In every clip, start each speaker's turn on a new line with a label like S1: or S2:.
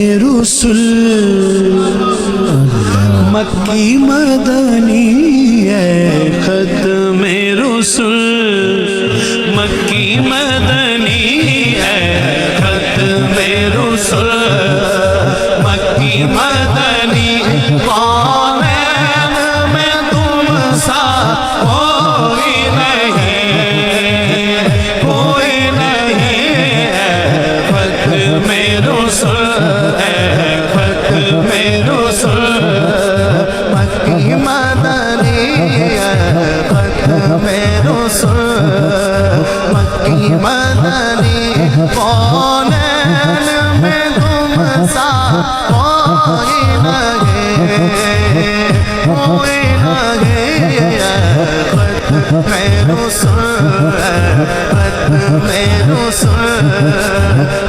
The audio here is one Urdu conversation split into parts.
S1: رسول مکی مدنی ہے ختم رسول مکی مدنی ہے ختم رسول مکی مدنی قومین میں تم سا کوئی نہیں کوئی نہیں ہے ختم رسول مکی مدنی ہے ختم رسول مکی مدنی کونین میں تم سا کوئی نہیں ختم رسول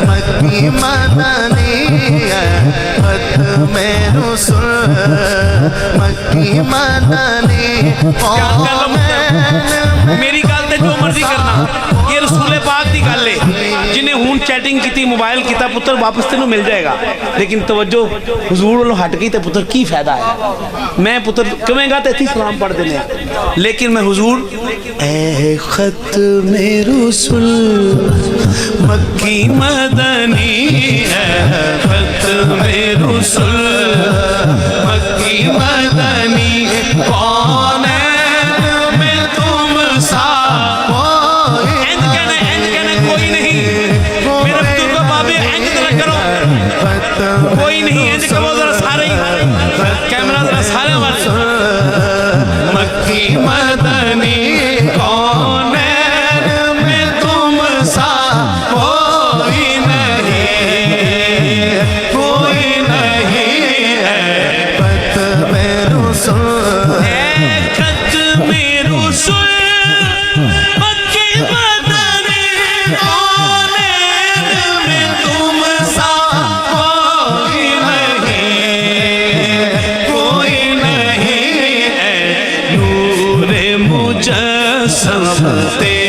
S1: مکی مدنی ہے ختم رسول مکی مدنی
S2: میری گل تے جو مرضی کرنا یہ رسول پاک دی گل ہے جنہیں ہون چیٹنگ کیتی موبائل کیتا پتر واپس تینوں مل جائے گا لیکن توجہ حضور والوں ہٹ گئی تے پتر کی فائدہ ہے میں پتر کمیں گا تے تھی سلام پڑھ دینے لیکن میں حضور
S1: اے ختم رسول مکی مدنی ہے ختم رسول مکی مدنی کونین میں تم سا
S2: کوئی نہیں میرے بزرگ بابے اینج طرح کرو کوئی نہیں اینج کرو ذرا سارے کیمرہ ذرا سارے والے
S1: مکی مدنی کونین میں تم سا کوئی نہیں ہے ختم رسول ختم رسول مکی مدنی کونین میں تم سا کوئی نہیں ہے نور مجسم تیرے